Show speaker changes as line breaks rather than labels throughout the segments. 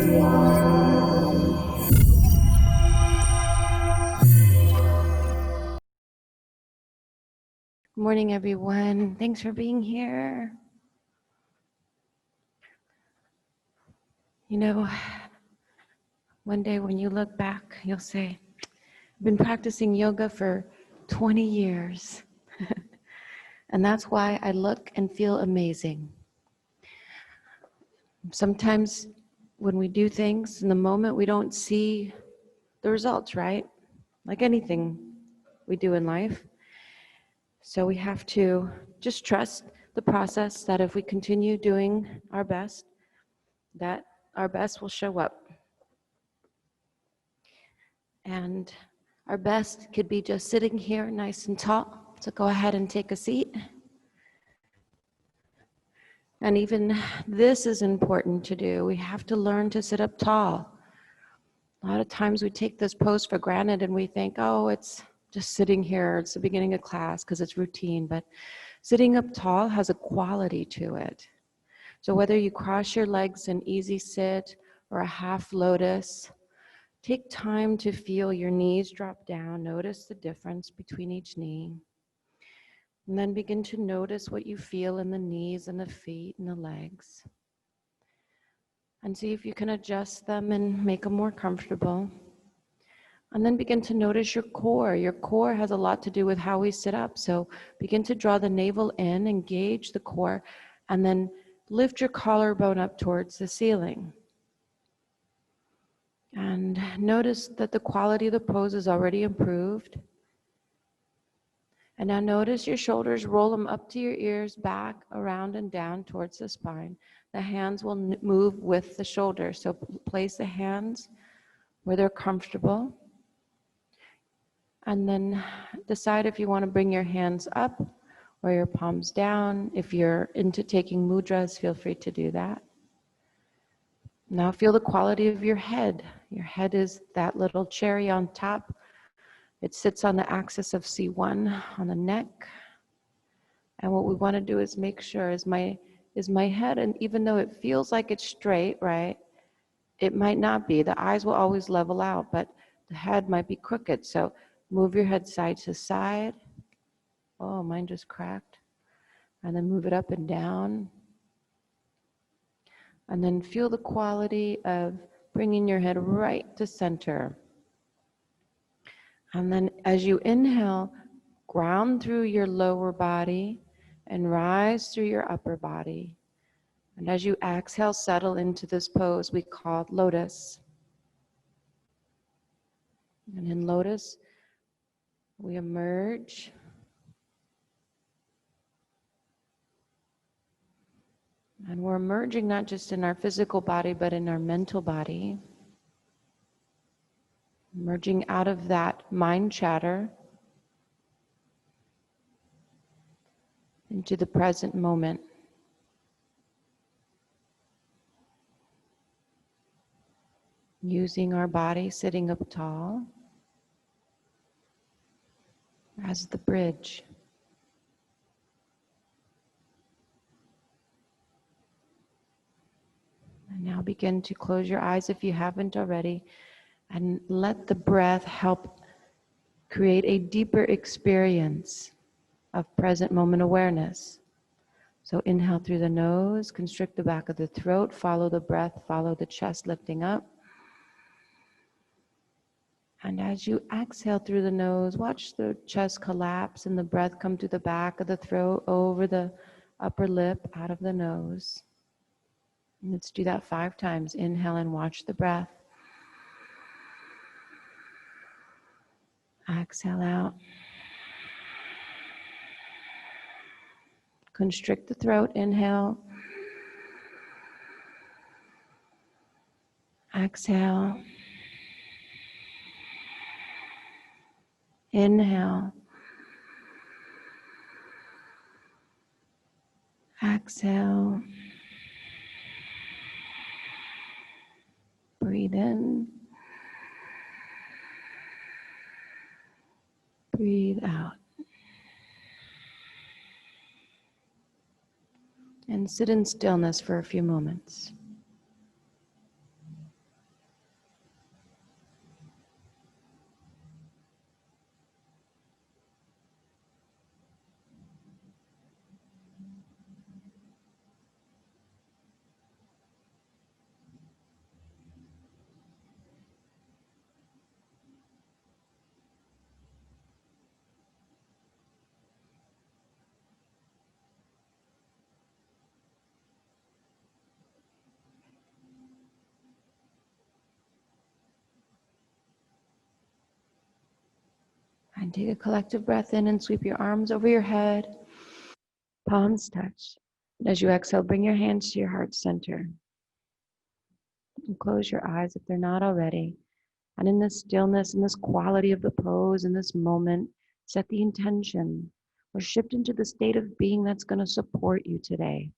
Good morning, everyone. Thanks for being here. You know, one day when you look back, you'll say, I've been practicing yoga for 20 years. And that's why I look and feel amazing. Sometimes when we do things in the moment, we don't see the results, right? Like anything we do in life. So we have to just trust the process that if we continue doing our best, that our best will show up. And our best could be just sitting here nice and tall. So go ahead and take a seat. And even this is important to do. We have to learn to sit up tall. A lot of times we take this pose for granted and we think, oh, it's just sitting here. It's the beginning of class because it's routine. But sitting up tall has a quality to it. So whether you cross your legs in easy sit or a half lotus, take time to feel your knees drop down. Notice the difference between each knee. And then begin to notice what you feel in the knees and the feet and the legs. And see if you can adjust them and make them more comfortable. And then begin to notice your core. Your core has a lot to do with how we sit up. So begin to draw the navel in, engage the core, and then lift your collarbone up towards the ceiling. And notice that the quality of the pose is already improved. And now notice your shoulders, roll them up to your ears, back, around, and down towards the spine. The hands will move with the shoulders. So place the hands where they're comfortable. And then decide if you want to bring your hands up or your palms down. If you're into taking mudras, feel free to do that. Now feel the quality of your head. Your head is that little cherry on top. It sits on the axis of C1 on the neck. And what we want to do is make sure is my head, and even though it feels like it's straight, right, it might not be. The eyes will always level out, but the head might be crooked. So move your head side to side. Oh, mine just cracked. And then move it up and down. And then feel the quality of bringing your head right to center. And then as you inhale, ground through your lower body and rise through your upper body. And as you exhale, settle into this pose we call lotus. And in lotus, we emerge. And we're emerging not just in our physical body, but in our mental body. Emerging out of that mind chatter into the present moment. Using our body sitting up tall as the bridge. And now begin to close your eyes if you haven't already, and let the breath help create a deeper experience of present moment awareness. So inhale through the nose, constrict the back of the throat, follow the breath, follow the chest lifting up. And as you exhale through the nose, watch the chest collapse and the breath come to the back of the throat, over the upper lip, out of the nose. And let's do that 5 times. Inhale and watch the breath. Exhale out. Constrict the throat, inhale. Exhale. Inhale. Exhale. Breathe in. Breathe out. And sit in stillness for a few moments. And take a collective breath in and sweep your arms over your head. Palms touch. As you exhale, bring your hands to your heart center. And close your eyes if they're not already. And in this stillness, in this quality of the pose, in this moment, set the intention or shift into the state of being that's going to support you today.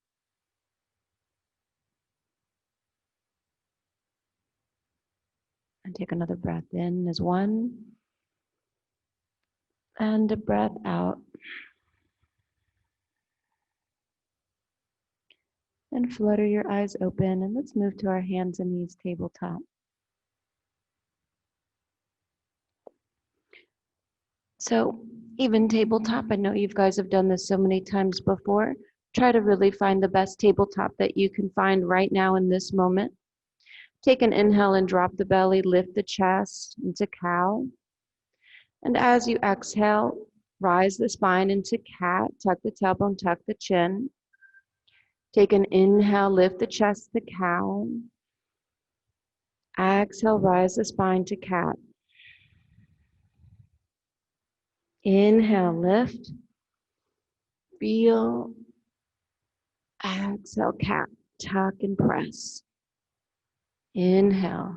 And take another breath in as one. And a breath out. And flutter your eyes open. And let's move to our hands and knees tabletop. So even tabletop, I know you guys have done this so many times before. Try to really find the best tabletop that you can find right now in this moment. Take an inhale and drop the belly, lift the chest into cow. And as you exhale, rise the spine into cat, tuck the tailbone, tuck the chin. Take an inhale, lift the chest to cow. Exhale, rise the spine to cat. Inhale, lift. Feel. Exhale, cat, tuck and press. Inhale.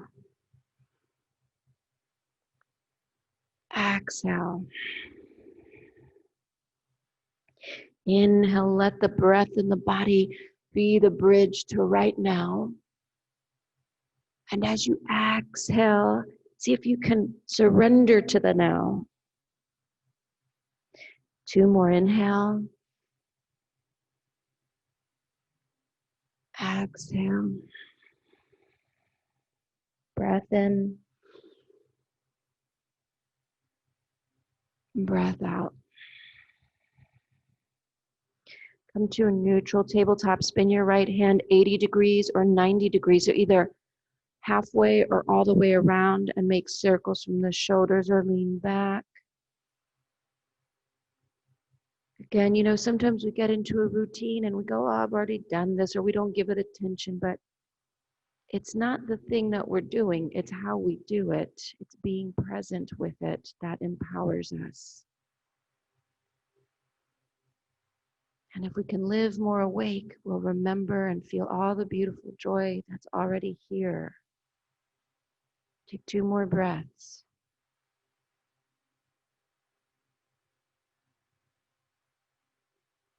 Exhale. Inhale, let the breath in the body be the bridge to right now. And as you exhale, see if you can surrender to the now. 2 more, inhale. Exhale. Breath in. Breath out. Come to a neutral tabletop. Spin your right hand 80 degrees or 90 degrees, so either halfway or all the way around, and make circles from the shoulders or lean back. Again, you know, sometimes we get into a routine and we go, oh, I've already done this, or we don't give it attention, but it's not the thing that we're doing, it's how we do it. It's being present with it that empowers us. And if we can live more awake, we'll remember and feel all the beautiful joy that's already here. Take 2 more breaths.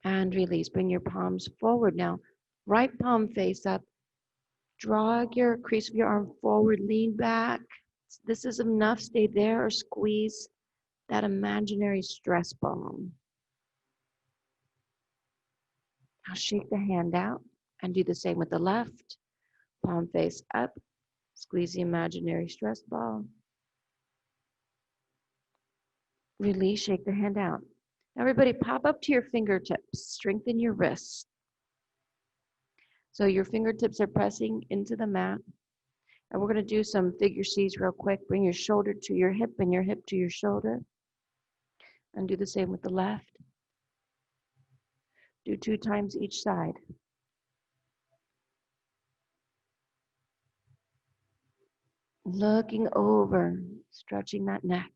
And release. Bring your palms forward now. Right palm face up. Draw your crease of your arm forward. Lean back. This is enough. Stay there or squeeze that imaginary stress ball. Now shake the hand out and do the same with the left. Palm face up. Squeeze the imaginary stress ball. Release, shake the hand out. Everybody pop up to your fingertips. Strengthen your wrists. So your fingertips are pressing into the mat. And we're going to do some figure C's real quick. Bring your shoulder to your hip and your hip to your shoulder. And do the same with the left. Do 2 times each side. Looking over, stretching that neck.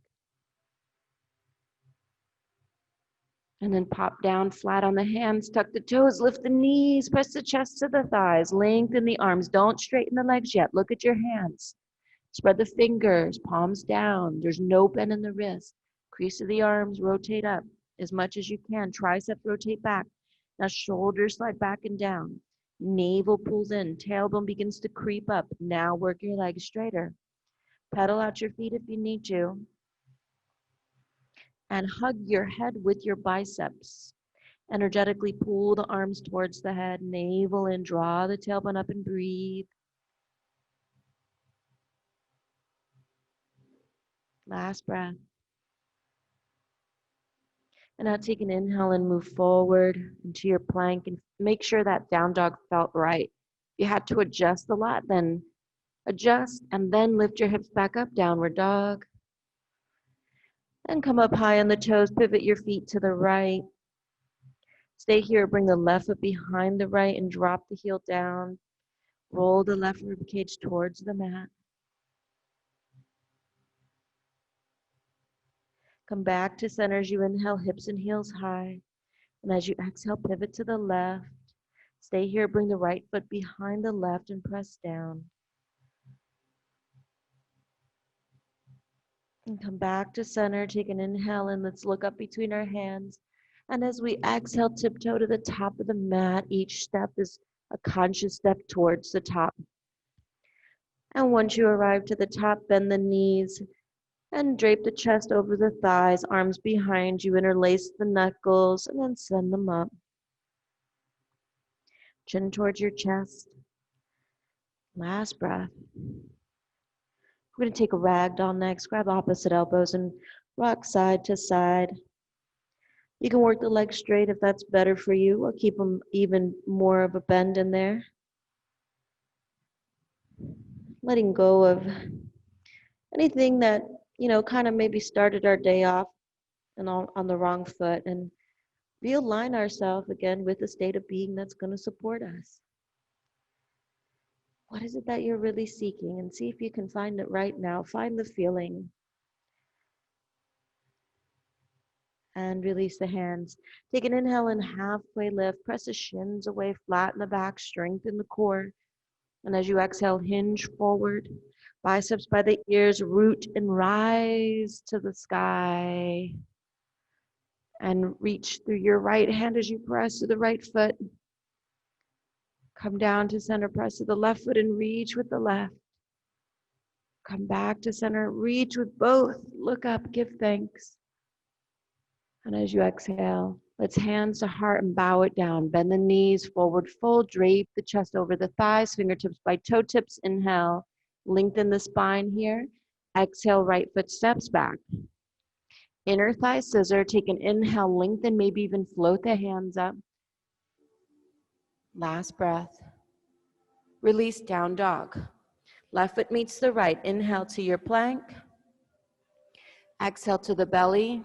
And then pop down flat on the hands, tuck the toes, lift the knees, press the chest to the thighs, lengthen the arms. Don't straighten the legs yet. Look at your hands. Spread the fingers, palms down. There's no bend in the wrist. Crease of the arms, rotate up as much as you can. Triceps rotate back. Now shoulders slide back and down. Navel pulls in. Tailbone begins to creep up. Now work your legs straighter. Pedal out your feet if you need to. And hug your head with your biceps. Energetically pull the arms towards the head. Navel in. Draw the tailbone up and breathe. Last breath. And now take an inhale and move forward into your plank and make sure that down dog felt right. If you had to adjust a lot, then adjust and then lift your hips back up, downward dog. And come up high on the toes, pivot your feet to the right. Stay here, bring the left foot behind the right and drop the heel down. Roll the left rib cage towards the mat. Come back to center as you inhale, hips and heels high. And as you exhale, pivot to the left. Stay here, bring the right foot behind the left and press down. And come back to center, take an inhale, and let's look up between our hands. And as we exhale, tiptoe to the top of the mat. Each step is a conscious step towards the top. And once you arrive to the top, bend the knees and drape the chest over the thighs, arms behind you, interlace the knuckles, and then send them up. Chin towards your chest. Last breath. We're going to take a ragdoll next. Grab opposite elbows and rock side to side. You can work the legs straight if that's better for you, or keep them even more of a bend in there. Letting go of anything that, kind of maybe started our day off and on the wrong foot, and realign ourselves again with a state of being that's going to support us. What is it that you're really seeking? And see if you can find it right now. Find the feeling. And release the hands. Take an inhale and halfway lift. Press the shins away, flatten the back, strengthen the core. And as you exhale, hinge forward. Biceps by the ears, root and rise to the sky. And reach through your right hand as you press to the right foot. Come down to center, press to the left foot and reach with the left. Come back to center, reach with both. Look up, give thanks. And as you exhale, let's hands to heart and bow it down. Bend the knees, forward fold, drape the chest over the thighs, fingertips by toe tips. Inhale, lengthen the spine here. Exhale, right foot steps back. Inner thigh scissor, take an inhale, lengthen, maybe even float the hands up. Last breath. Release, down dog. Left foot meets the right. Inhale to your plank. Exhale to the belly.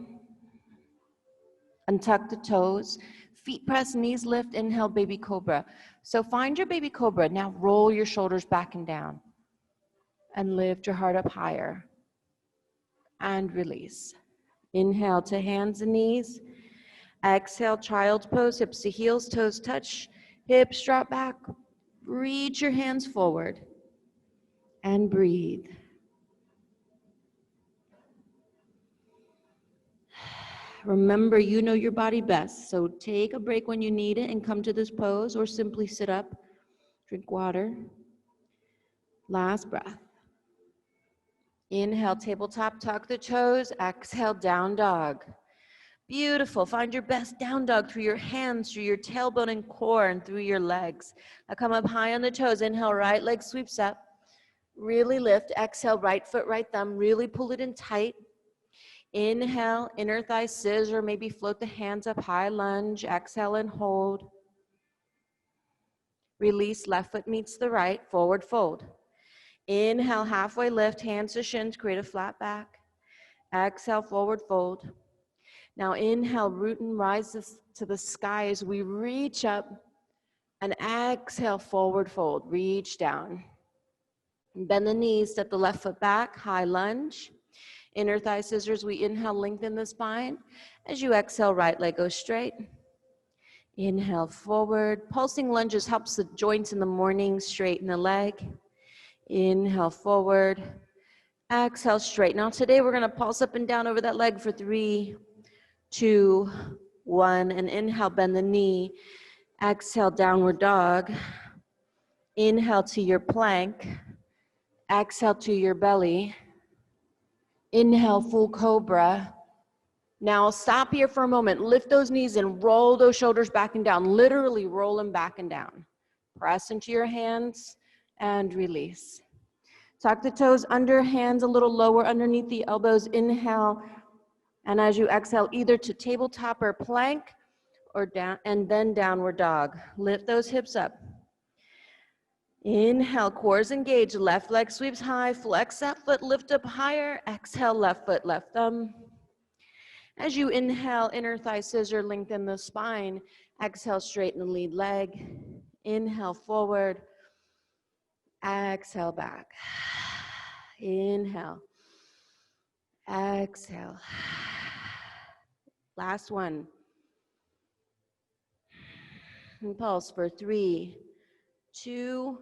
Untuck the toes. Feet press, knees lift. Inhale, baby cobra. So find your baby cobra. Now roll your shoulders back and down. And lift your heart up higher. And release. Inhale to hands and knees. Exhale, child's pose, hips to heels, toes touch. Hips drop back. Reach your hands forward. And breathe. Remember, you know your body best, so take a break when you need it and come to this pose, or simply sit up, drink water. Last breath. Inhale, tabletop, tuck the toes. Exhale, down dog. Beautiful. Find your best down dog through your hands, through your tailbone and core, and through your legs. Now come up high on the toes. Inhale, right leg sweeps up. Really lift. Exhale, right foot, right thumb. Really pull it in tight. Inhale, inner thigh scissor, maybe float the hands up high, lunge. Exhale and hold. Release, left foot meets the right, forward fold. Inhale, halfway lift, hands to shins, create a flat back. Exhale, forward fold. Now inhale, root and rise to the sky as we reach up, and exhale, forward fold, reach down. Bend the knees, step the left foot back, high lunge. Inner thigh scissors, we inhale, lengthen the spine. As you exhale, right leg goes straight. Inhale, forward. Pulsing lunges helps the joints in the morning, straighten the leg. Inhale, forward. Exhale, straight. Now today we're gonna pulse up and down over that leg for 3, 2, 1, and inhale, bend the knee. Exhale, downward dog. Inhale to your plank. Exhale to your belly. Inhale, full cobra. Now stop here for a moment. Lift those knees and roll those shoulders back and down. Literally roll them back and down. Press into your hands and release. Tuck the toes under, hands a little lower underneath the elbows. Inhale. And as you exhale, either to tabletop or plank, or down, and then downward dog. Lift those hips up. Inhale, core is engaged, left leg sweeps high, flex that foot, lift up higher. Exhale, left foot, left thumb. As you inhale, inner thigh scissor, lengthen the spine. Exhale, straighten the lead leg. Inhale, forward. Exhale, back. Inhale. Exhale. Last one. And pulse for 3, 2,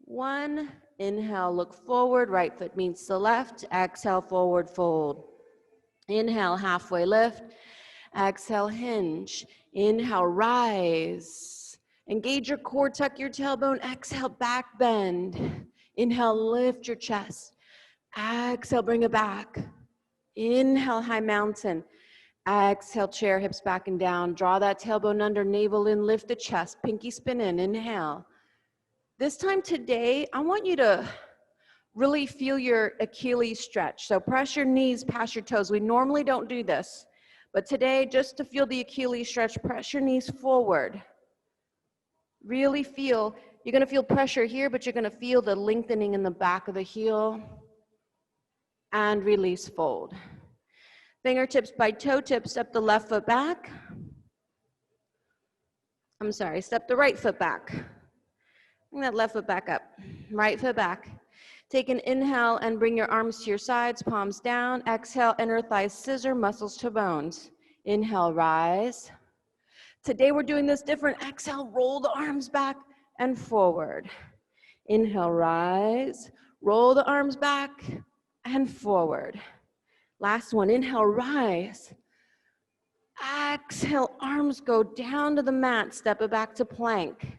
1. Inhale, look forward, right foot meets the left. Exhale, forward fold. Inhale, halfway lift. Exhale, hinge. Inhale, rise. Engage your core, tuck your tailbone. Exhale, back bend. Inhale, lift your chest. Exhale, bring it back. Inhale, high mountain. Exhale, chair, hips back and down. Draw that tailbone under, navel in, lift the chest. Pinky spin in, inhale. This time today, I want you to really feel your Achilles stretch. So press your knees past your toes. We normally don't do this, but today, just to feel the Achilles stretch, press your knees forward. Really feel, you're gonna feel pressure here, but you're gonna feel the lengthening in the back of the heel. And release, fold. Fingertips by toe tips, step the left foot back. Step the right foot back. Bring that left foot back up. Right foot back. Take an inhale and bring your arms to your sides, palms down. Exhale, inner thighs scissor, muscles to bones. Inhale, rise. Today we're doing this different. Exhale, roll the arms back and forward. Inhale, rise. Roll the arms back and forward. Last one, inhale, rise. Exhale, arms go down to the mat, step it back to plank.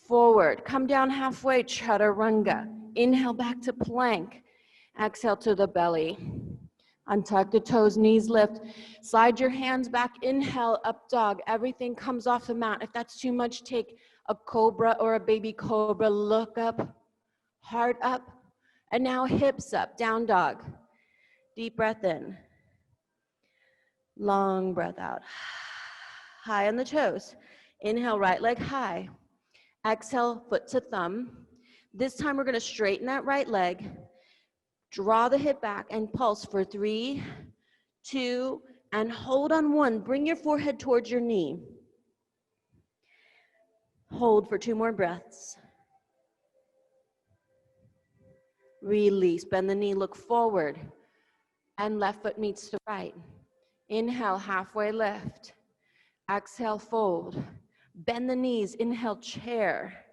Forward, come down halfway, chaturanga. Inhale back to plank. Exhale to the belly. Untuck the toes, knees lift. Slide your hands back, inhale, up dog. Everything comes off the mat. If that's too much, take a cobra or a baby cobra. Look up, heart up. And now hips up, down dog. Deep breath in. Long breath out. High on the toes. Inhale, right leg high. Exhale, foot to thumb. This time we're going to straighten that right leg. Draw the hip back and pulse for 3, 2, and hold on 1. Bring your forehead towards your knee. Hold for 2 more breaths. Release. Bend the knee, look forward. And left foot meets the right. Inhale, halfway lift. Exhale, fold. Bend the knees. Inhale, chair.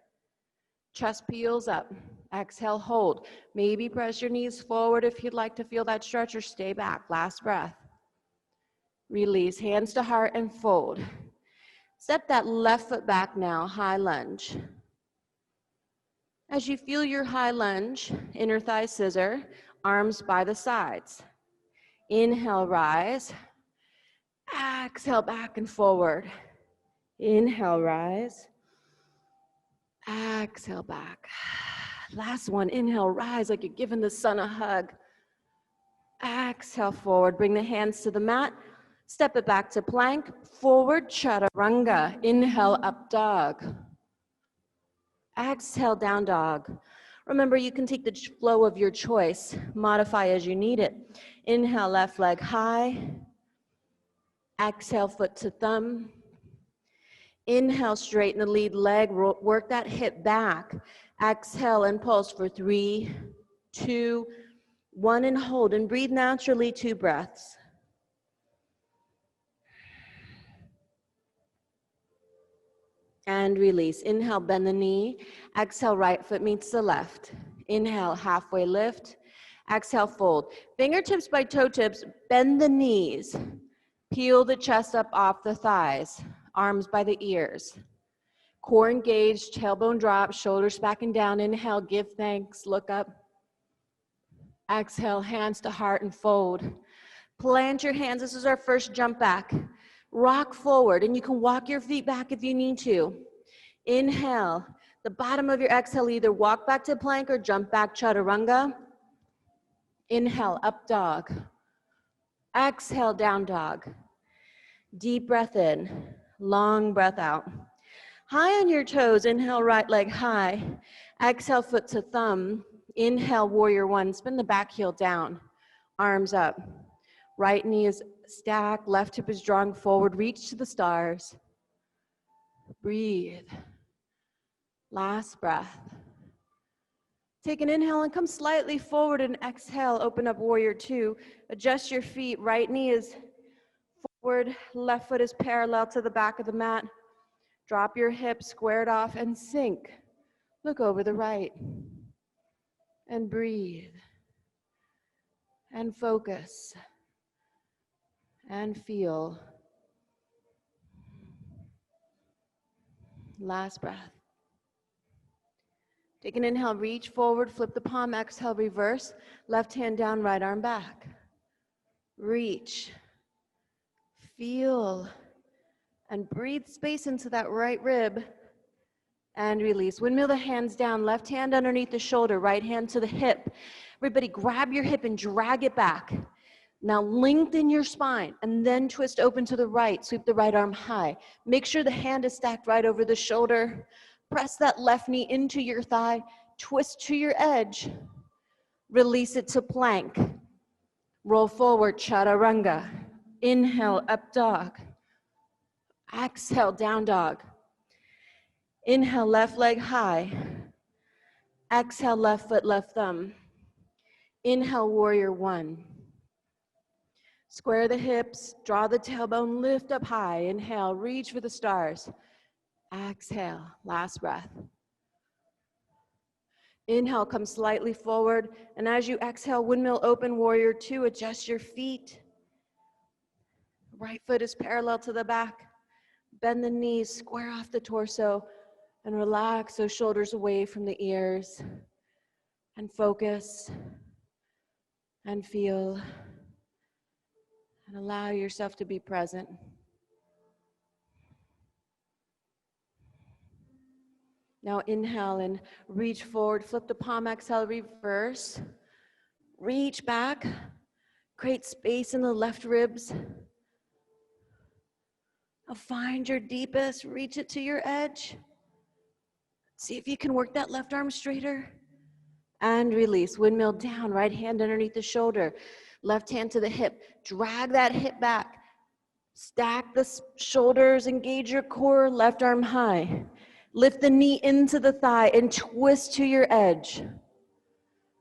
Chest peels up. Exhale, hold. Maybe press your knees forward if you'd like to feel that stretch, or stay back. Last breath. Release. Hands to heart and fold. Step that left foot back now. High lunge. As you feel your high lunge, inner thigh scissor, arms by the sides. Inhale, rise. Exhale, back and forward. Inhale, rise. Exhale, back. Last one, inhale, rise like you're giving the sun a hug. Exhale, forward. Bring the hands to the mat. Step it back to plank. Forward, chaturanga. Inhale, up dog. Exhale, down dog. Remember, you can take the flow of your choice. Modify as you need it. Inhale, left leg high. Exhale, foot to thumb. Inhale, straighten the lead leg. Work that hip back. Exhale and pulse for 3, 2, 1, and hold. And breathe naturally, 2 breaths. And release. Inhale, bend the knee. Exhale, right foot meets the left. Inhale, halfway lift. Exhale, fold. Fingertips by toe tips, bend the knees. Peel the chest up off the thighs. Arms by the ears. Core engaged, tailbone drop, shoulders back and down. Inhale, give thanks, look up. Exhale, hands to heart and fold. Plant your hands. This is our first jump back. Rock forward, and you can walk your feet back if you need to. Inhale. The bottom of your exhale, either walk back to plank or jump back chaturanga. Inhale, up dog. Exhale, down dog. Deep breath in, long breath out. High on your toes, inhale, right leg high. Exhale, foot to thumb. Inhale, warrior 1, spin the back heel down. Arms up. Right knee is stacked, left hip is drawing forward. Reach to the stars. Breathe. Last breath. Take an inhale and come slightly forward, and exhale, open up warrior 2. Adjust your feet, right knee is forward. upward. Left foot is parallel to the back of the mat. Drop your hips, square it off, and sink. Look over the right. And breathe. And focus. And feel. Last breath. Take an inhale, reach forward, flip the palm, exhale, reverse. Left hand down, right arm back. Reach. Feel. And breathe space into that right rib. And release. Windmill the hands down, left hand underneath the shoulder, right hand to the hip. Everybody grab your hip and drag it back. Now lengthen your spine and then twist open to the right. Sweep the right arm high. Make sure the hand is stacked right over the shoulder. Press that left knee into your thigh. Twist to your edge. Release it to plank. Roll forward, chaturanga. Inhale, up dog. Exhale, down dog. Inhale, left leg high. Exhale, left foot, left thumb. Inhale, warrior one. Square the hips, draw the tailbone, lift up high. Inhale, reach for the stars. Exhale, last breath. Inhale, come slightly forward. And as you exhale, windmill open, warrior two, adjust your feet. Right foot is parallel to the back. Bend the knees, square off the torso, and relax those shoulders away from the ears. And focus, and feel, and allow yourself to be present. Now inhale and reach forward, flip the palm, exhale, reverse. Reach back, create space in the left ribs. Now find your deepest, reach it to your edge. See if you can work that left arm straighter. And release, windmill down, right hand underneath the shoulder. Left hand to the hip, drag that hip back. Stack the shoulders, engage your core, left arm high. Lift the knee into the thigh and twist to your edge.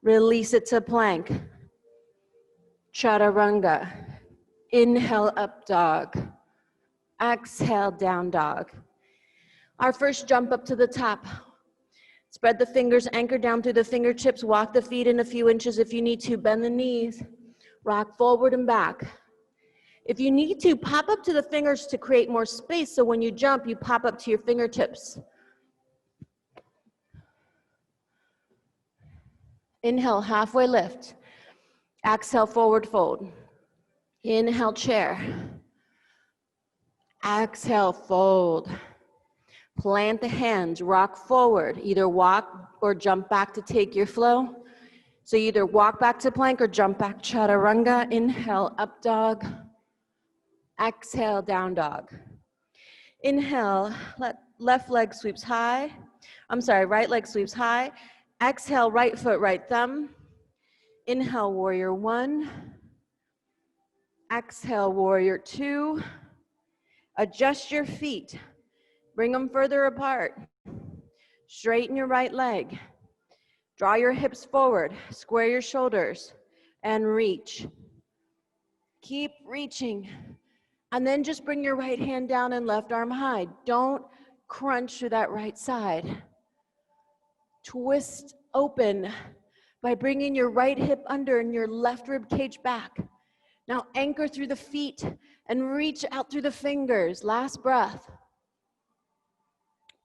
Release it to plank. Chaturanga. Inhale, up dog. Exhale, down dog. Our first jump up to the top. Spread the fingers, anchor down through the fingertips, walk the feet in a few inches if you need to, bend the knees, rock forward and back. If you need to, pop up to the fingers to create more space, so when you jump, you pop up to your fingertips. Inhale, halfway lift. Exhale, forward fold. Inhale, chair. Exhale, fold. Plant the hands, rock forward. Either walk or jump back to take your flow. So either walk back to plank or jump back, chaturanga. Inhale, up dog. Exhale, down dog. Inhale, left leg sweeps high. Right leg sweeps high. Exhale, right foot, right thumb. Inhale, warrior one. Exhale, warrior two. Adjust your feet. Bring them further apart. Straighten your right leg. Draw your hips forward. Square your shoulders and reach. Keep reaching. And then just bring your right hand down and left arm high. Don't crunch to that right side. Twist open by bringing your right hip under and your left rib cage back. Now anchor through the feet and reach out through the fingers. Last breath.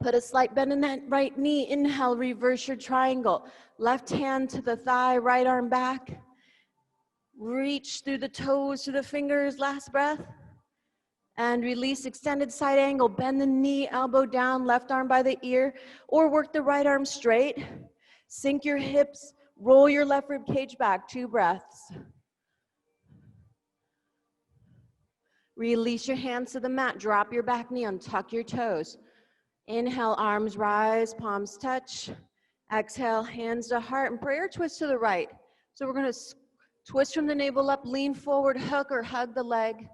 Put a slight bend in that right knee. Inhale, reverse your triangle. Left hand to the thigh, right arm back. Reach through the toes to the fingers. Last breath. And release, extended side angle. Bend the knee, elbow down, left arm by the ear. Or work the right arm straight. Sink your hips. Roll your left rib cage back. 2 breaths. Release your hands to the mat. Drop your back knee, untuck your toes. Inhale, arms rise, palms touch. Exhale, hands to heart, and prayer twist to the right. So we're going to twist from the navel up, lean forward, hook or hug the leg.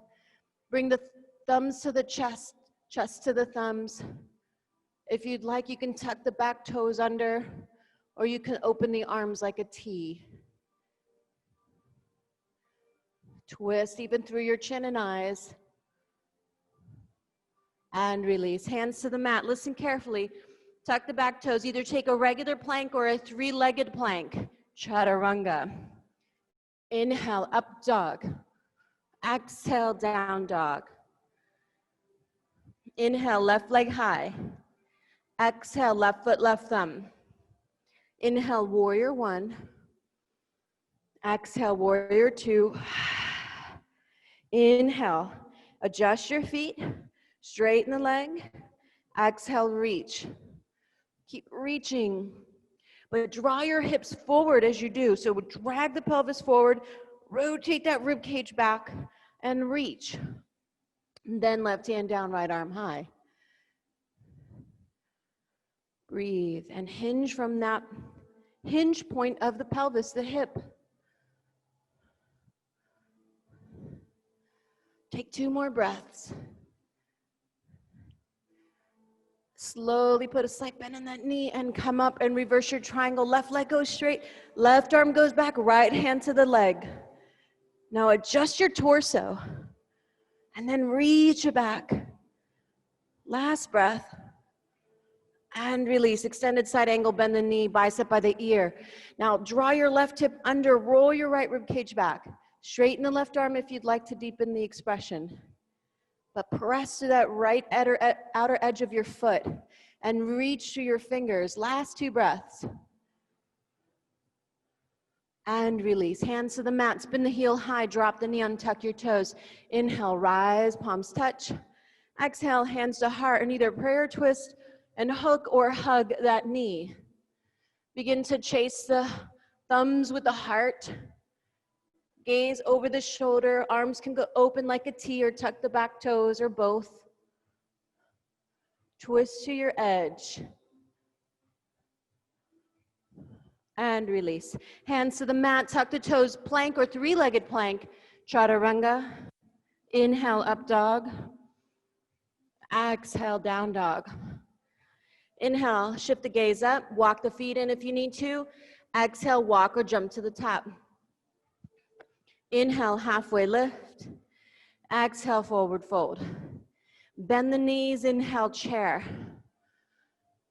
Bring the thumbs to the chest, chest to the thumbs. If you'd like, you can tuck the back toes under, or you can open the arms like a T. Twist even through your chin and eyes. And release. Hands to the mat. Listen carefully. Tuck the back toes. Either take a regular plank or a three-legged plank. Chaturanga. Inhale, up dog. Exhale, down dog. Inhale, left leg high. Exhale, left foot, left thumb. Inhale, warrior one. Exhale, warrior two. Inhale, adjust your feet, straighten the leg. Exhale, reach. Keep reaching, but draw your hips forward as you do. So drag the pelvis forward, rotate that rib cage back, and reach. And then left hand down, right arm high. Breathe and hinge from that hinge point of the pelvis, the hip. Take 2 more breaths. Slowly put a slight bend in that knee and come up and reverse your triangle. Left leg goes straight, left arm goes back, right hand to the leg. Now adjust your torso and then reach it back. Last breath. And release. Extended side angle, bend the knee, bicep by the ear. Now draw your left hip under, roll your right rib cage back. Straighten the left arm if you'd like to deepen the expression. But press to that right outer edge of your foot and reach through your fingers. Last 2 breaths. And release. Hands to the mat. Spin the heel high. Drop the knee. Untuck your toes. Inhale. Rise. Palms touch. Exhale. Hands to heart. And either prayer twist and hook or hug that knee. Begin to chase the thumbs with the heart. Gaze over the shoulder. Arms can go open like a T or tuck the back toes or both. Twist to your edge. And release. Hands to the mat, tuck the toes, plank or three-legged plank. Chaturanga. Inhale, up dog. Exhale, down dog. Inhale, shift the gaze up, walk the feet in if you need to. Exhale, walk or jump to the top. Inhale, halfway lift. Exhale, forward fold. Bend the knees, inhale, chair.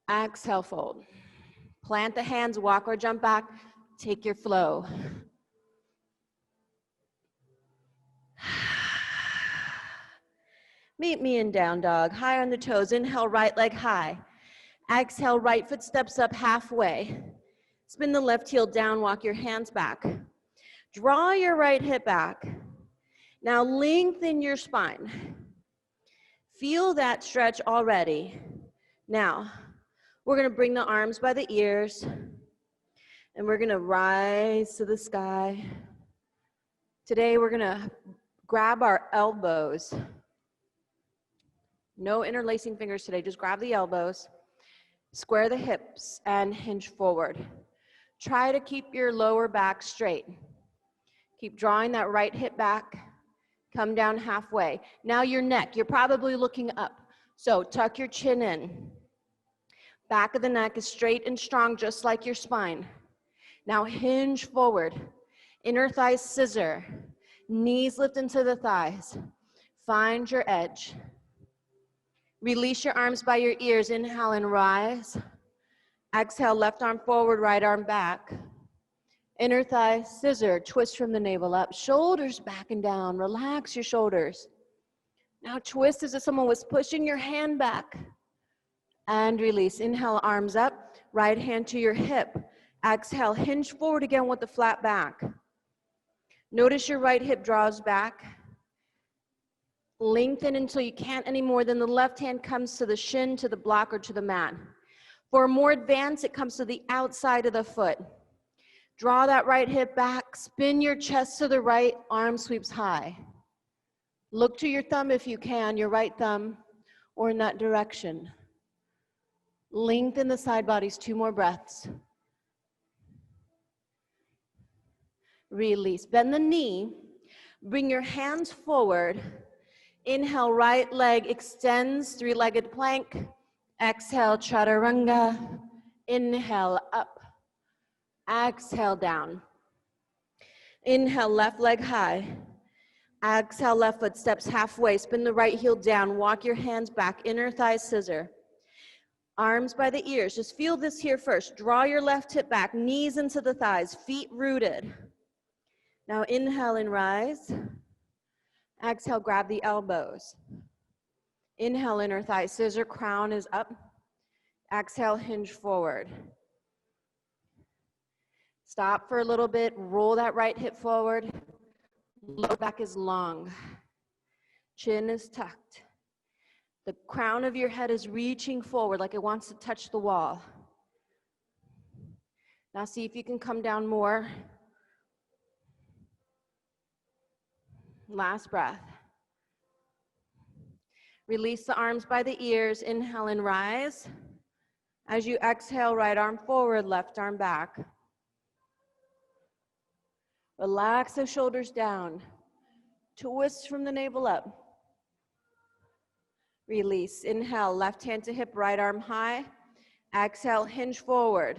Exhale, fold. Plant the hands, walk or jump back. Take your flow. Meet me in down dog. High on the toes. Inhale, right leg high. Exhale, right foot steps up halfway. Spin the left heel down, walk your hands back. Draw your right hip back. Now lengthen your spine. Feel that stretch already. Now, we're gonna bring the arms by the ears and we're gonna rise to the sky. Today, we're gonna grab our elbows. No interlacing fingers today, just grab the elbows. Square the hips and hinge forward. Try to keep your lower back straight. Keep drawing that right hip back. Come down halfway. Now your neck, you're probably looking up. So tuck your chin in. Back of the neck is straight and strong, just like your spine. Now hinge forward. Inner thighs scissor. Knees lift into the thighs. Find your edge. Release your arms by your ears. Inhale and rise. Exhale, left arm forward, right arm back. Inner thigh, scissor, twist from the navel up. Shoulders back and down. Relax your shoulders. Now twist as if someone was pushing your hand back. And release. Inhale, arms up. Right hand to your hip. Exhale, hinge forward again with the flat back. Notice your right hip draws back. Lengthen until you can't anymore. Then the left hand comes to the shin, to the block, or to the mat. For more advanced, it comes to the outside of the foot. Draw that right hip back. Spin your chest to the right. Arm sweeps high. Look to your thumb if you can, your right thumb, or in that direction. Lengthen the side bodies. 2 more breaths. Release. Bend the knee. Bring your hands forward. Inhale, right leg extends, three-legged plank. Exhale, chaturanga. Inhale, up. Exhale, down. Inhale, left leg high. Exhale, left foot steps halfway. Spin the right heel down. Walk your hands back. Inner thigh scissor. Arms by the ears. Just feel this here first. Draw your left hip back. Knees into the thighs. Feet rooted. Now inhale and rise. Exhale, grab the elbows. Inhale, inner thigh scissor. Crown is up. Exhale, hinge forward. Stop for a little bit. Roll that right hip forward. Lower back is long. Chin is tucked. The crown of your head is reaching forward like it wants to touch the wall. Now see if you can come down more. Last breath. Release the arms by the ears. Inhale and rise. As you exhale, right arm forward, left arm back. Relax the shoulders down. Twist from the navel up. Release. Inhale, left hand to hip, right arm high. Exhale, hinge forward.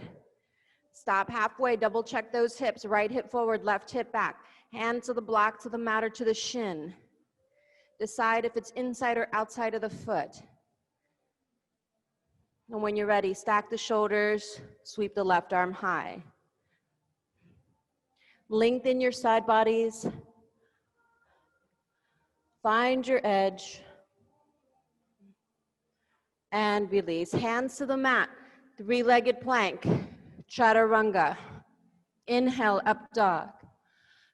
Stop halfway, double check those hips. Right hip forward, left hip back. Hand to the block, to the mat, or to the shin. Decide if it's inside or outside of the foot. And when you're ready, stack the shoulders, sweep the left arm high. Lengthen your side bodies. Find your edge. And release. Hands to the mat. Three-legged plank. Chaturanga. Inhale, up dog.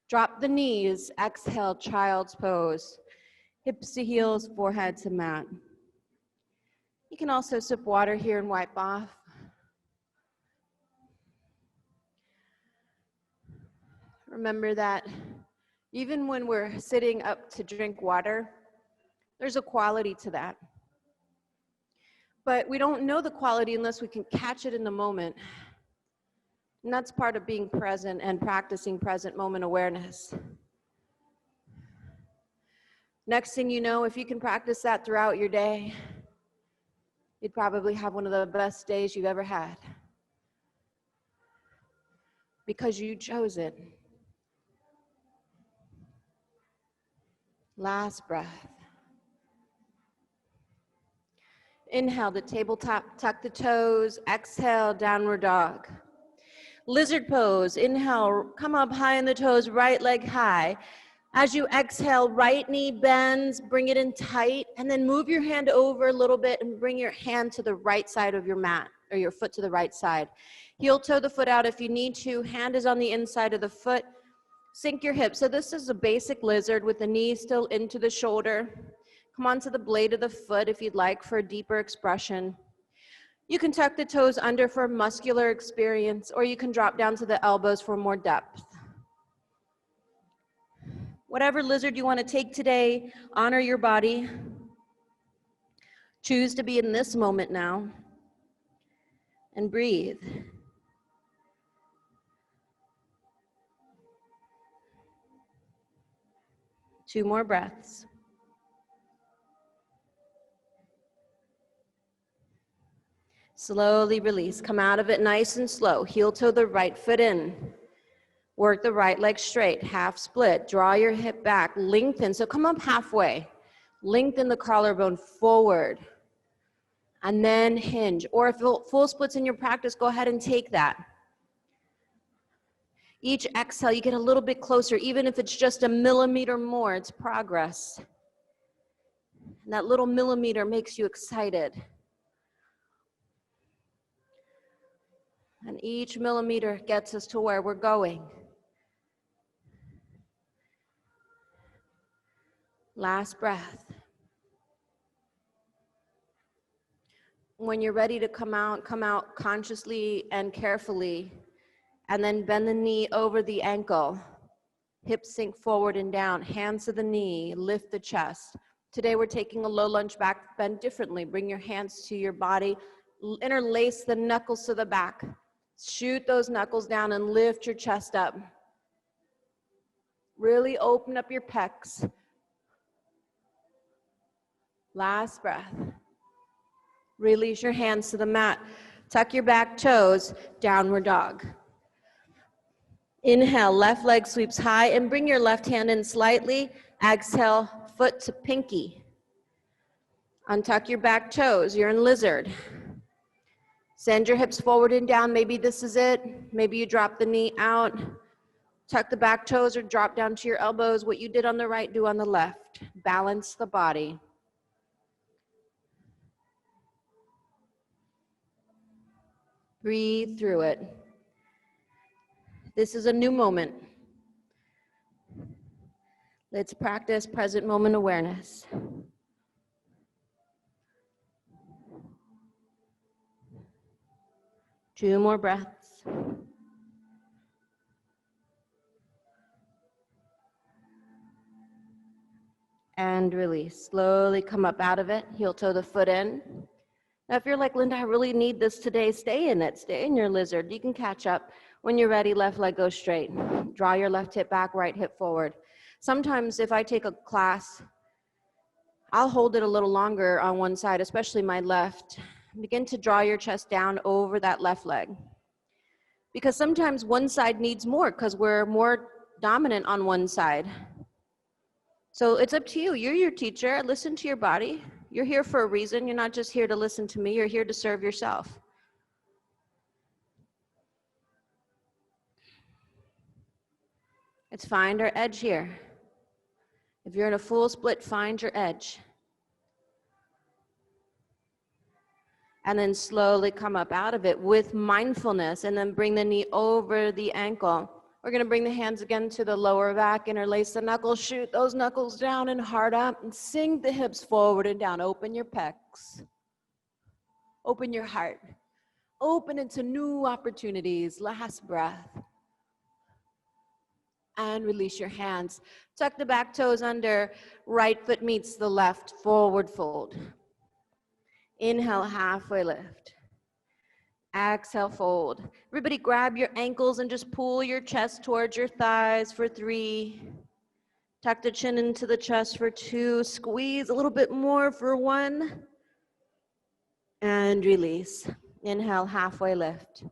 Drop the knees. Exhale, child's pose. Hips to heels, forehead to mat. You can also sip water here and wipe off. Remember that even when we're sitting up to drink water, there's a quality to that. But we don't know the quality unless we can catch it in the moment. And that's part of being present and practicing present moment awareness. Next thing you know, if you can practice that throughout your day, you'd probably have one of the best days you've ever had. Because you chose it. Last breath. Inhale to tabletop, tuck the toes. Exhale, downward dog. Lizard pose. Inhale, come up high in the toes, right leg high. As you exhale, right knee bends, bring it in tight, and then move your hand over a little bit and bring your hand to the right side of your mat, or your foot to the right side. Heel toe the foot out if you need to. Hand is on the inside of the foot. Sink your hips. So this is a basic lizard with the knee still into the shoulder. Come onto the blade of the foot if you'd like for a deeper expression. You can tuck the toes under for muscular experience, or you can drop down to the elbows for more depth. Whatever lizard you want to take today, honor your body. Choose to be in this moment now. And breathe. Two more breaths. Slowly release. Come out of it nice and slow. Heel toe the right foot in. Work the right leg straight. Half split. Draw your hip back. Lengthen. So come up halfway. Lengthen the collarbone forward. And then hinge. Or if full splits in your practice, go ahead and take that. Each exhale, you get a little bit closer. Even if it's just a millimeter more, it's progress. And that little millimeter makes you excited. And each millimeter gets us to where we're going. Last breath. When you're ready to come out consciously and carefully, and then bend the knee over the ankle. Hips sink forward and down, hands to the knee, lift the chest. Today we're taking a low lunge back bend differently. Bring your hands to your body, interlace the knuckles to the back. Shoot those knuckles down and lift your chest up. Really open up your pecs. Last breath. Release your hands to the mat. Tuck your back toes, downward dog. Inhale, left leg sweeps high and bring your left hand in slightly. Exhale, foot to pinky. Untuck your back toes, you're in lizard. Send your hips forward and down, maybe this is it. Maybe you drop the knee out. Tuck the back toes or drop down to your elbows. What you did on the right, do on the left. Balance the body. Breathe through it. This is a new moment. Let's practice present moment awareness. Two more breaths. And release. Slowly come up out of it. Heel toe the foot in. Now, if you're like, Linda, I really need this today, stay in it. Stay in your lizard. You can catch up. When you're ready, left leg goes straight. Draw your left hip back, right hip forward. Sometimes if I take a class, I'll hold it a little longer on one side, especially my left. Begin to draw your chest down over that left leg. Because sometimes one side needs more because we're more dominant on one side. So it's up to you. You're your teacher. Listen to your body. You're here for a reason. You're not just here to listen to me. You're here to serve yourself. Let's find our edge here. If you're in a full split, find your edge. And then slowly come up out of it with mindfulness, and then bring the knee over the ankle. We're going to bring the hands again to the lower back, interlace the knuckles, shoot those knuckles down and hard up, and sink the hips forward and down. Open your pecs. Open your heart. Open into new opportunities. Last breath. And release your hands. Tuck the back toes under. Right foot meets the left. Forward fold. Inhale, halfway lift. Exhale, fold. Everybody grab your ankles and just pull your chest towards your thighs for 3. Tuck the chin into the chest for 2. Squeeze a little bit more for 1. And release. Inhale, halfway lift.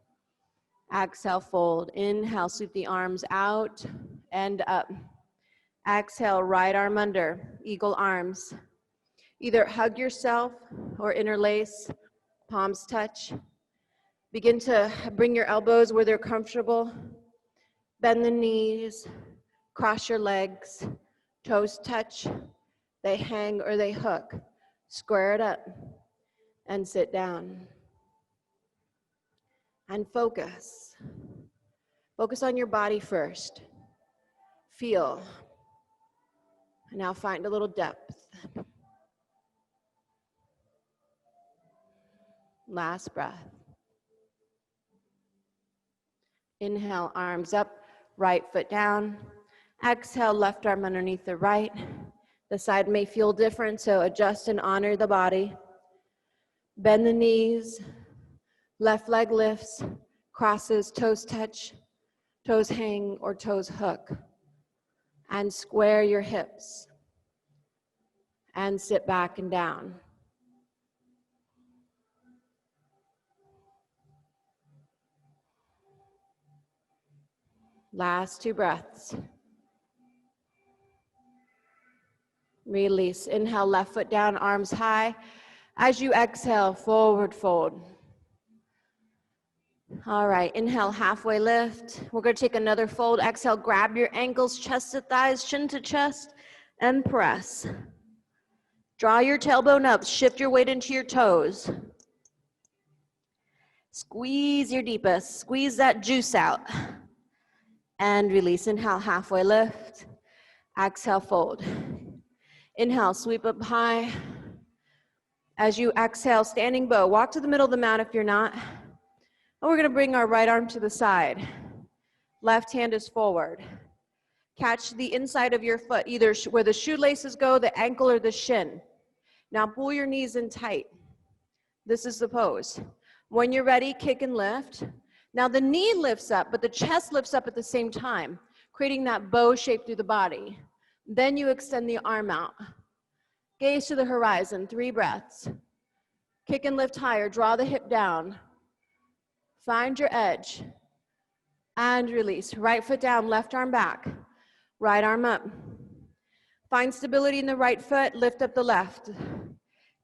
Exhale, fold. Inhale, sweep the arms out and up. Exhale, right arm under, eagle arms. Either hug yourself or interlace, palms touch. Begin to bring your elbows where they're comfortable. Bend the knees, cross your legs, toes touch. They hang or they hook. Square it up and sit down. And focus. Focus on your body first. Feel. And now find a little depth. Last breath. Inhale, arms up, right foot down. Exhale, left arm underneath the right. The side may feel different, so adjust and honor the body. Bend the knees. Left leg lifts, crosses, toes touch, toes hang or toes hook. And square your hips. And sit back and down. Last 2 breaths. Release. Inhale, left foot down, arms high. As you exhale, forward fold. All right, inhale, halfway lift. We're going to take another fold. Exhale, grab your ankles, chest to thighs, chin to chest, and press. Draw your tailbone up. Shift your weight into your toes. Squeeze your deepest. Squeeze that juice out. And release. Inhale, halfway lift. Exhale, fold. Inhale, sweep up high. As you exhale, standing bow. Walk to the middle of the mat if you're not. And we're going to bring our right arm to the side. Left hand is forward. Catch the inside of your foot, either where the shoelaces go, the ankle, or the shin. Now pull your knees in tight. This is the pose. When you're ready, kick and lift. Now the knee lifts up, but the chest lifts up at the same time, creating that bow shape through the body. Then you extend the arm out. Gaze to the horizon, 3 breaths. Kick and lift higher, draw the hip down. Find your edge. And release. Right foot down, left arm back. Right arm up. Find stability in the right foot, lift up the left.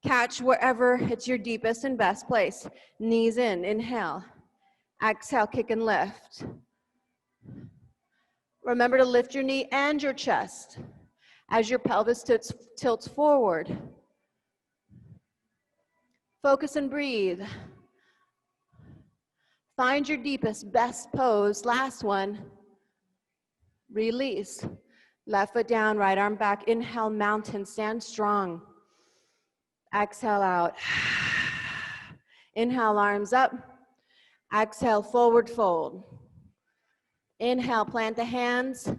Catch wherever it's your deepest and best place. Knees in, inhale. Exhale, kick and lift. Remember to lift your knee and your chest as your pelvis tilts forward. Focus and breathe. Find your deepest, best pose. Last one. Release. Left foot down, right arm back. Inhale, mountain, stand strong. Exhale out. Inhale, arms up. Exhale, forward fold. Inhale, plant the hands.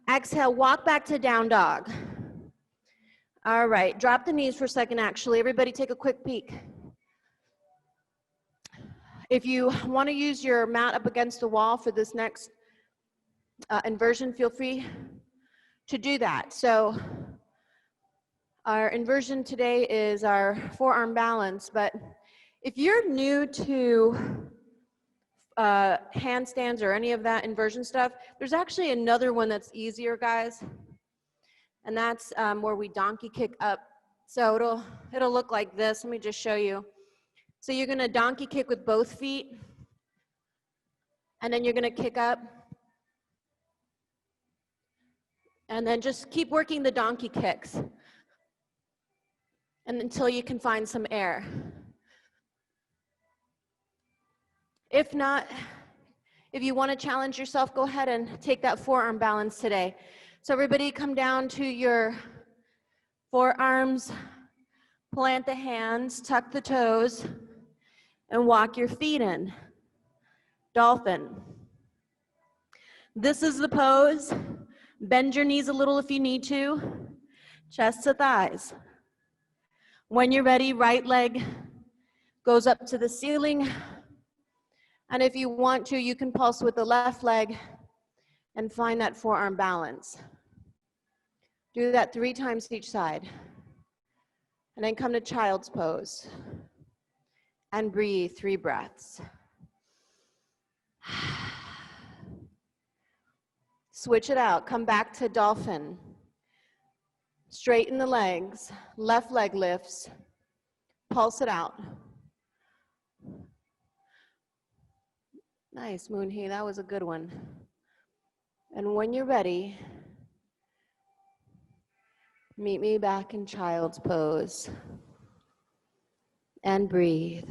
Exhale, walk back to down dog. All right, drop the knees for a second, actually. Everybody take a quick peek. If you want to use your mat up against the wall for this next inversion, feel free to do that. So our inversion today is our forearm balance, but if you're new to handstands or any of that inversion stuff, there's actually another one that's easier, guys, and that's where we donkey kick up. So it'll look like this. Let me just show you. So you're gonna donkey kick with both feet, and then you're gonna kick up, and then just keep working the donkey kicks and until you can find some air. If not, if you want to challenge yourself, go ahead and take that forearm balance today. So everybody come down to your forearms, plant the hands, tuck the toes, and walk your feet in. Dolphin. This is the pose. Bend your knees a little if you need to. Chest to thighs. When you're ready, right leg goes up to the ceiling. And if you want to, you can pulse with the left leg and find that forearm balance. Do that 3 times each side. And then come to child's pose. And breathe 3 breaths. Switch it out. Come back to dolphin. Straighten the legs. Left leg lifts. Pulse it out. Nice, Moonhee. That was a good one. And when you're ready, meet me back in child's pose. And breathe.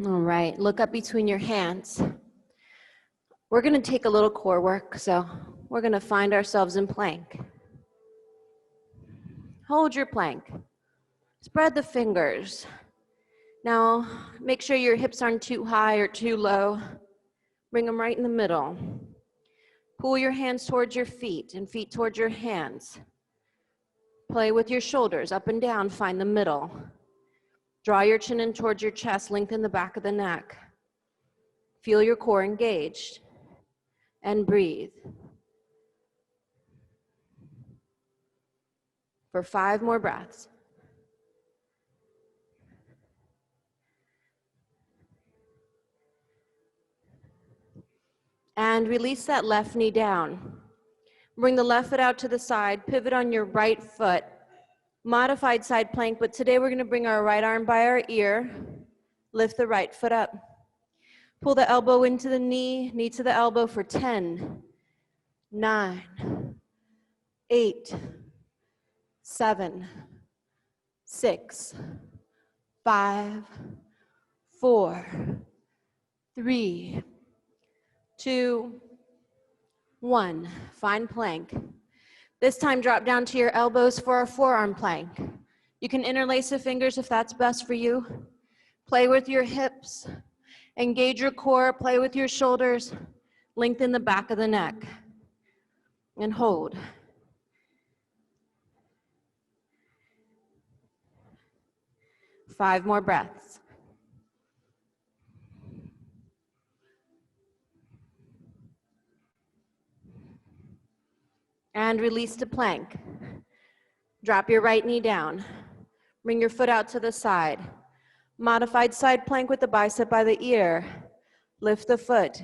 All right, look up between your hands. We're going to take a little core work, so we're going to find ourselves in plank. Hold your plank. Spread the fingers. Now, make sure your hips aren't too high or too low. Bring them right in the middle. Pull your hands towards your feet and feet towards your hands. Play with your shoulders up and down, find the middle. Draw your chin in towards your chest, lengthen the back of the neck. Feel your core engaged. And breathe. For 5 more breaths. And release that left knee down. Bring the left foot out to the side, pivot on your right foot. Modified side plank, but today we're going to bring our right arm by our ear. Lift the right foot up. Pull the elbow into the knee, knee to the elbow for 10, 9, 8, 7, 6, 5, 4, 3, 2, 1. Find plank. This time drop down to your elbows for our forearm plank. You can interlace the fingers if that's best for you. Play with your hips. Engage your core, play with your shoulders. Lengthen the back of the neck. And hold. Five more breaths. And release to plank. Drop your right knee down. Bring your foot out to the side. Modified side plank with the bicep by the ear. Lift the foot.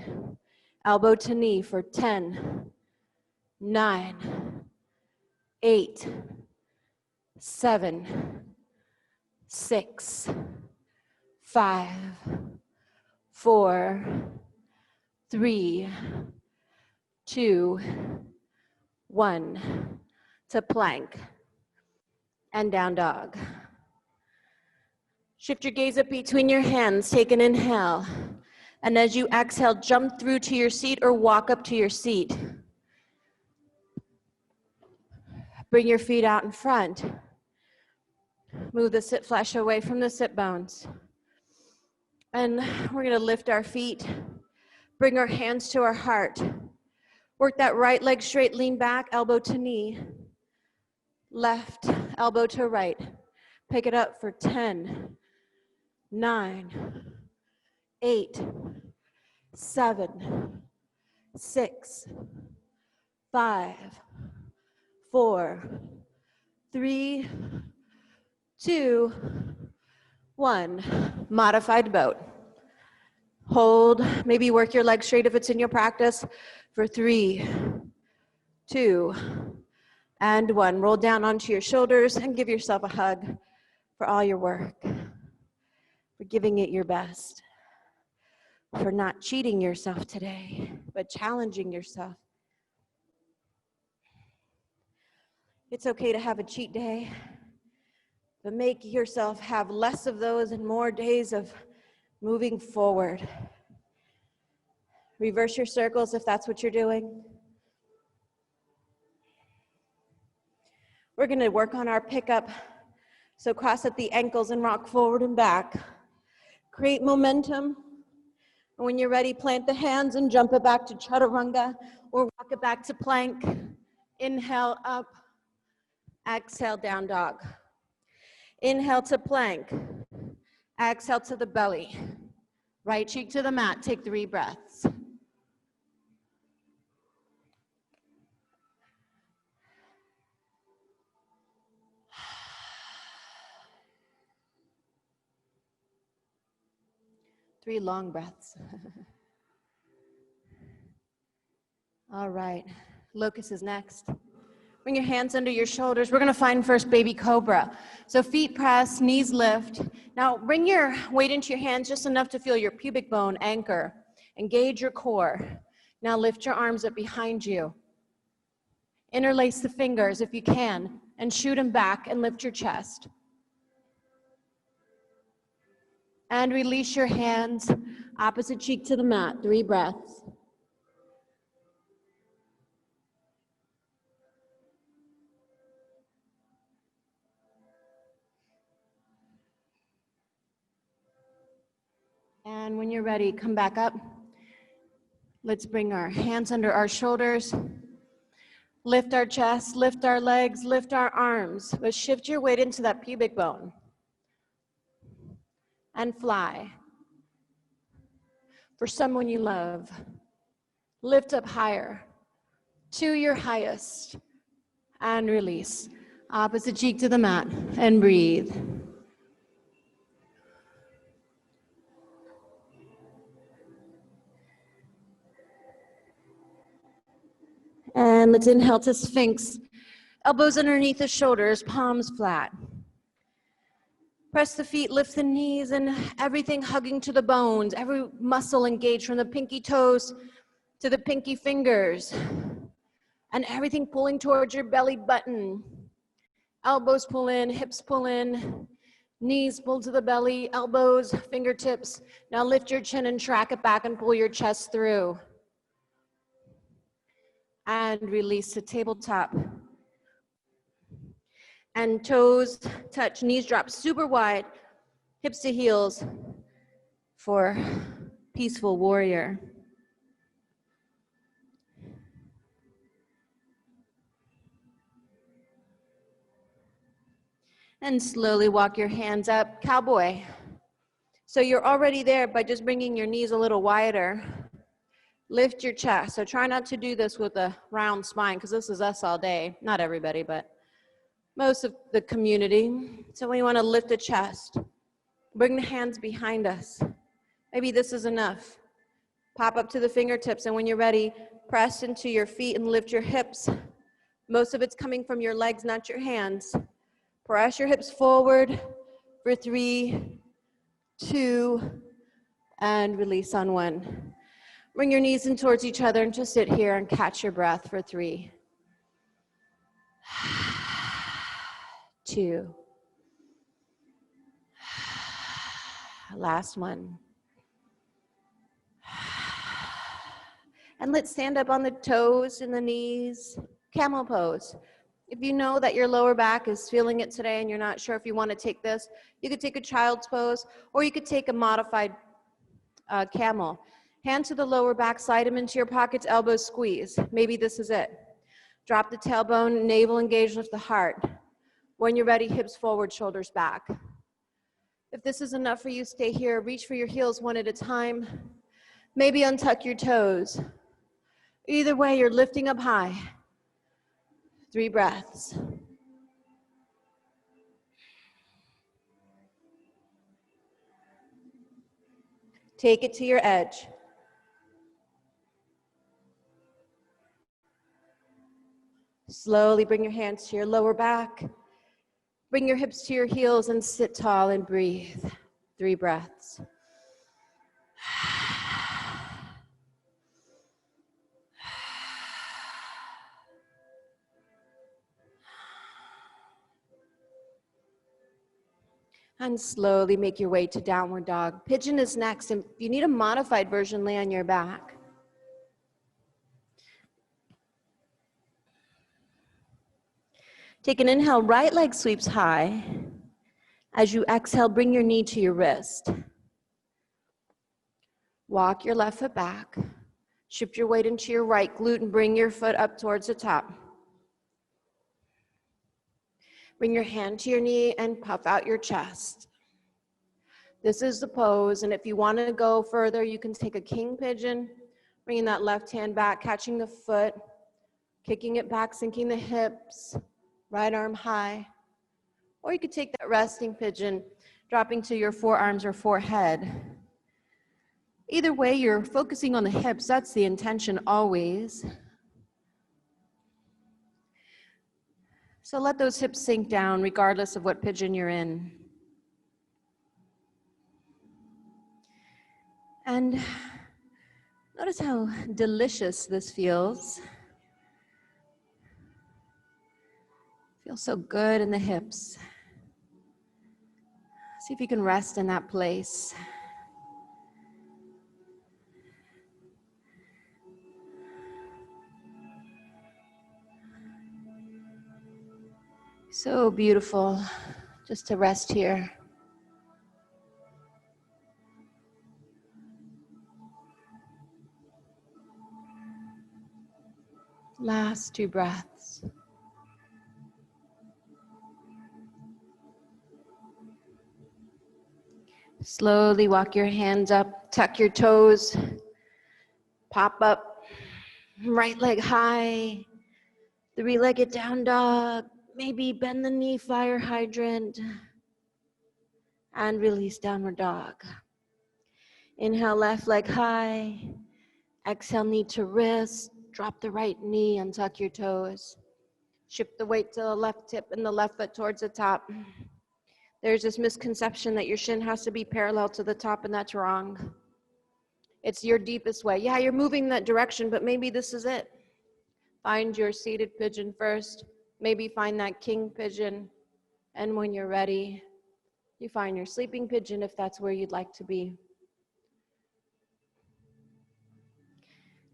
Elbow to knee for 10, 9, 8, 7, 6, 5, 4, 3, 2, 1. To plank and down dog. Shift your gaze up between your hands. Take an inhale. And as you exhale, jump through to your seat or walk up to your seat. Bring your feet out in front. Move the sit flesh away from the sit bones. And we're going to lift our feet. Bring our hands to our heart. Work that right leg straight, lean back, elbow to knee. Left, elbow to right. Pick it up for 10, 9, 8, 7, 6, 5, 4, 3, 2, 1. Modified boat. Hold, maybe work your legs straight if it's in your practice for 3, 2, and 1. Roll down onto your shoulders and give yourself a hug for all your work, for giving it your best, for not cheating yourself today, but challenging yourself. It's okay to have a cheat day, but make yourself have less of those and more days of moving forward. Reverse your circles if that's what you're doing. We're going to work on our pickup. So cross at the ankles and rock forward and back. Create momentum. And when you're ready, plant the hands and jump it back to chaturanga or walk it back to plank. Inhale up. Exhale, down dog. Inhale to plank. Exhale to the belly. Right cheek to the mat. Take 3 breaths. Three long breaths. All right, locust is next. Bring your hands under your shoulders. We're gonna find first baby cobra. So feet press, knees lift. Now bring your weight into your hands just enough to feel your pubic bone anchor. Engage your core. Now lift your arms up behind you. Interlace the fingers if you can, and shoot them back and lift your chest. And release your hands, opposite cheek to the mat, 3 breaths. And when you're ready, come back up. Let's bring our hands under our shoulders. Lift our chest, lift our legs, lift our arms, but shift your weight into that pubic bone. And fly. For someone you love. Lift up higher to your highest and release. Opposite cheek to the mat and breathe. And let's inhale to Sphinx. Elbows underneath the shoulders, palms flat. Press the feet, lift the knees, and everything hugging to the bones. Every muscle engaged from the pinky toes to the pinky fingers. And everything pulling towards your belly button. Elbows pull in, hips pull in, knees pull to the belly, elbows, fingertips. Now lift your chin and track it back and pull your chest through. And release to tabletop. And toes touch, knees drop super wide, hips to heels for peaceful warrior. And slowly walk your hands up, cowboy. So you're already there by just bringing your knees a little wider. Lift your chest. So try not to do this with a round spine because this is us all day. Not everybody, but most of the community. So we want to lift the chest. Bring the hands behind us. Maybe this is enough. Pop up to the fingertips, and when you're ready, press into your feet and lift your hips. Most of it's coming from your legs, not your hands. Press your hips forward for 3, 2, and release on 1. Bring your knees in towards each other and just sit here and catch your breath for 3, 2. Last one. And let's stand up on the toes and the knees. Camel pose. If you know that your lower back is feeling it today and you're not sure if you want to take this, you could take a child's pose, or you could take a modified camel. Hands to the lower back, slide them into your pockets, elbows squeeze. Maybe this is it. Drop the tailbone, navel engage, lift the heart. When you're ready, hips forward, shoulders back. If this is enough for you, stay here. Reach for your heels one at a time. Maybe untuck your toes. Either way, you're lifting up high. 3 breaths. Take it to your edge. Slowly bring your hands to your lower back. Bring your hips to your heels and sit tall and breathe. 3 breaths. And slowly make your way to downward dog. Pigeon is next, and if you need a modified version, lay on your back. Take an inhale, right leg sweeps high. As you exhale, bring your knee to your wrist. Walk your left foot back. Shift your weight into your right glute and bring your foot up towards the top. Bring your hand to your knee and puff out your chest. This is the pose, and if you want to go further, you can take a king pigeon, bringing that left hand back, catching the foot, kicking it back, sinking the hips, right arm high. Or you could take that resting pigeon, dropping to your forearms or forehead. Either way, you're focusing on the hips. That's the intention always. So let those hips sink down regardless of what pigeon you're in. And notice how delicious this feels. Feels so good in the hips. See if you can rest in that place. So beautiful just to rest here. Last 2 breaths. Slowly walk your hands up, tuck your toes, pop up, right leg high, 3-legged down dog, maybe bend the knee, fire hydrant, and release downward dog. Inhale, left leg high, exhale, knee to wrist, drop the right knee, untuck your toes. Shift the weight to the left hip and the left foot towards the top. There's this misconception that your shin has to be parallel to the top, and that's wrong. It's your deepest way. Yeah, you're moving that direction, but maybe this is it. Find your seated pigeon first. Maybe find that king pigeon. And when you're ready, you find your sleeping pigeon if that's where you'd like to be.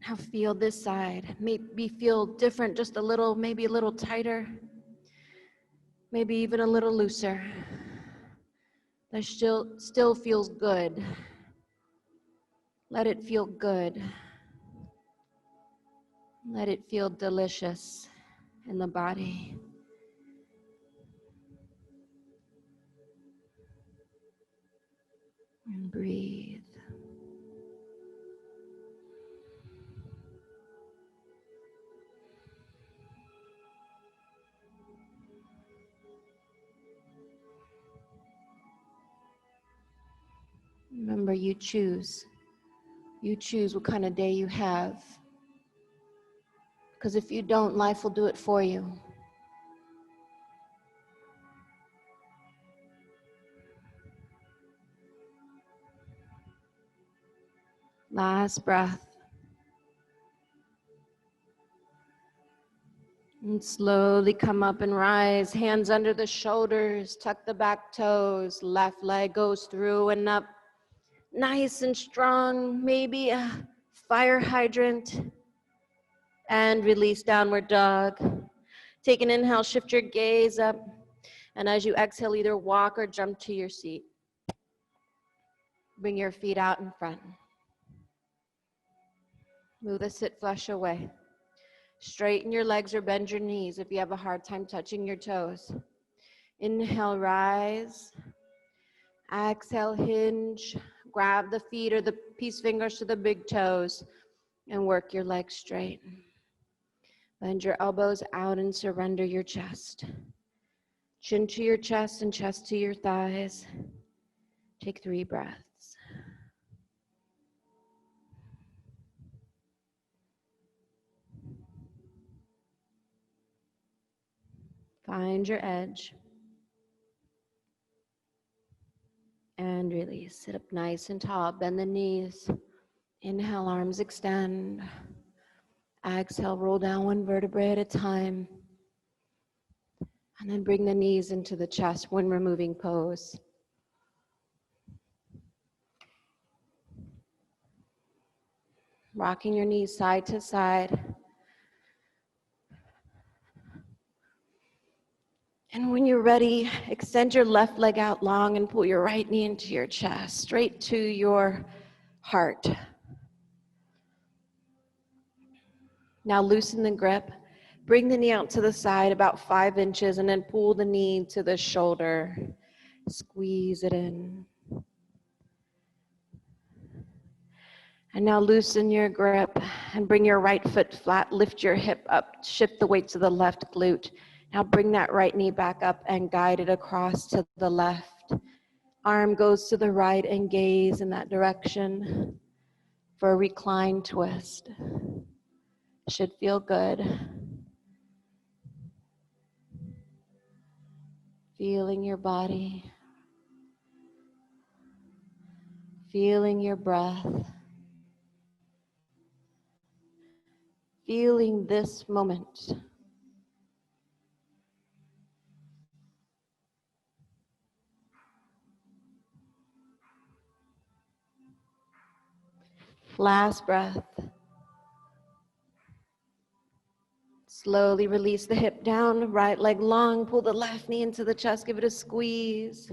Now feel this side. Maybe feel different, just a little, maybe a little tighter. Maybe even a little looser. That still feels good. Let it feel good. Let it feel delicious in the body. And breathe. remember, you choose. You choose what kind of day you have. Because if you don't, life will do it for you. Last breath. And slowly come up and rise. Hands under the shoulders, tuck the back toes. Left leg goes through and up. Nice and strong, maybe a fire hydrant. And release, downward dog. Take an inhale, shift your gaze up. And as you exhale, either walk or jump to your seat. Bring your feet out in front. Move the sit flush away. Straighten your legs or bend your knees if you have a hard time touching your toes. Inhale, rise. Exhale, hinge. Grab the feet or the peace fingers to the big toes and work your legs straight. Bend your elbows out and surrender your chest. Chin to your chest and chest to your thighs. Take 3 breaths. Find your edge. And release. Sit up nice and tall. Bend the knees. Inhale, arms extend. Exhale, roll down 1 vertebrae at a time. And then bring the knees into the chest when removing pose. Rocking your knees side to side. And when you're ready, extend your left leg out long and pull your right knee into your chest, straight to your heart. Now loosen the grip. Bring the knee out to the side about 5 inches and then pull the knee to the shoulder. Squeeze it in. And now loosen your grip and bring your right foot flat. Lift your hip up. Shift the weight to the left glute. Now bring that right knee back up and guide it across to the left. Arm goes to the right and gaze in that direction for a recline twist. Should feel good. Feeling your body. Feeling your breath. Feeling this moment. Last breath. Slowly release the hip down, right leg long, pull the left knee into the chest, give it a squeeze.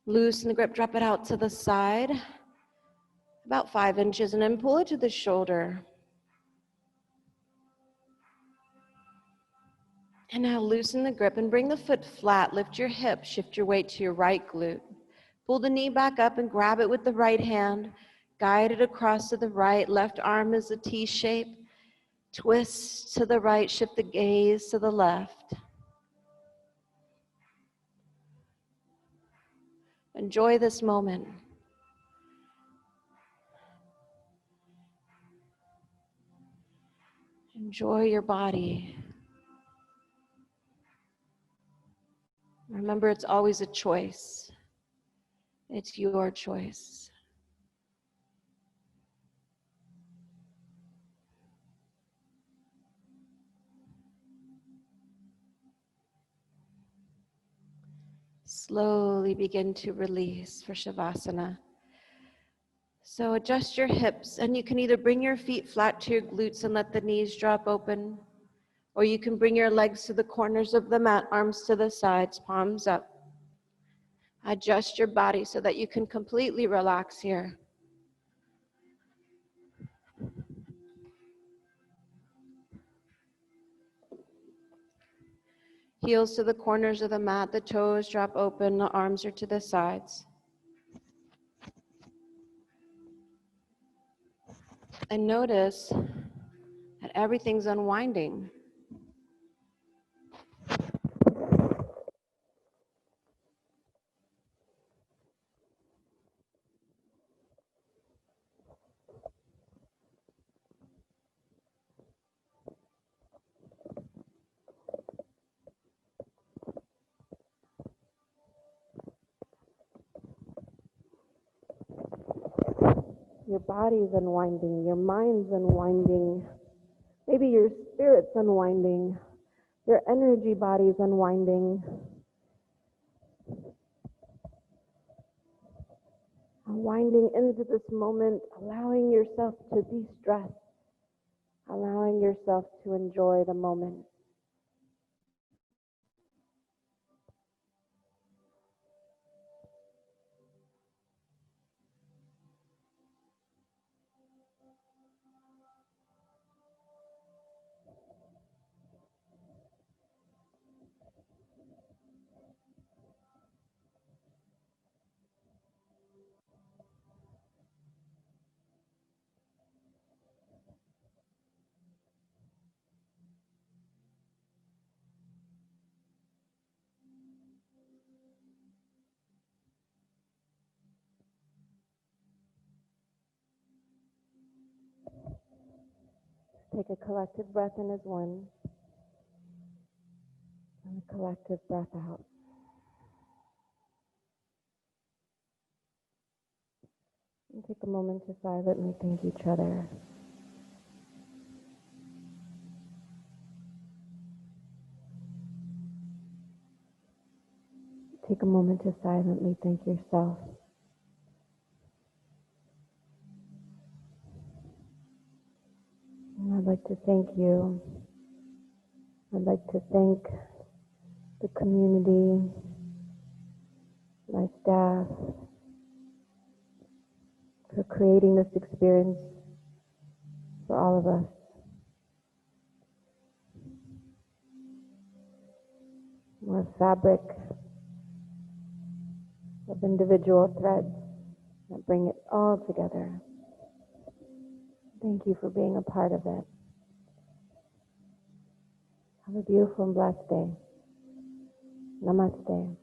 Loosen the grip, drop it out to the side, about 5 inches, and then pull it to the shoulder. And now loosen the grip and bring the foot flat, lift your hip, shift your weight to your right glute. Pull the knee back up and grab it with the right hand, guide it across to the right, left arm is a T shape. Twist to the right, shift the gaze to the left. Enjoy this moment. Enjoy your body. Remember, it's always a choice. It's your choice. Slowly begin to release for Shavasana. So adjust your hips, and you can either bring your feet flat to your glutes and let the knees drop open, or you can bring your legs to the corners of the mat, arms to the sides, palms up. Adjust your body so that you can completely relax here. Heels to the corners of the mat, the toes drop open, the arms are to the sides. And notice that everything's unwinding. Your body's unwinding, your mind's unwinding, maybe your spirit's unwinding, your energy body's unwinding. Unwinding into this moment, allowing yourself to de-stress, allowing yourself to enjoy the moment. Take a collective breath in as one, and a collective breath out. And take a moment to silently thank each other. Take a moment to silently thank yourself. And I'd like to thank you. I'd like to thank the community, my staff, for creating this experience for all of us. We're a fabric of individual threads that bring it all together. Thank you for being a part of it. Have a beautiful and blessed day. Namaste.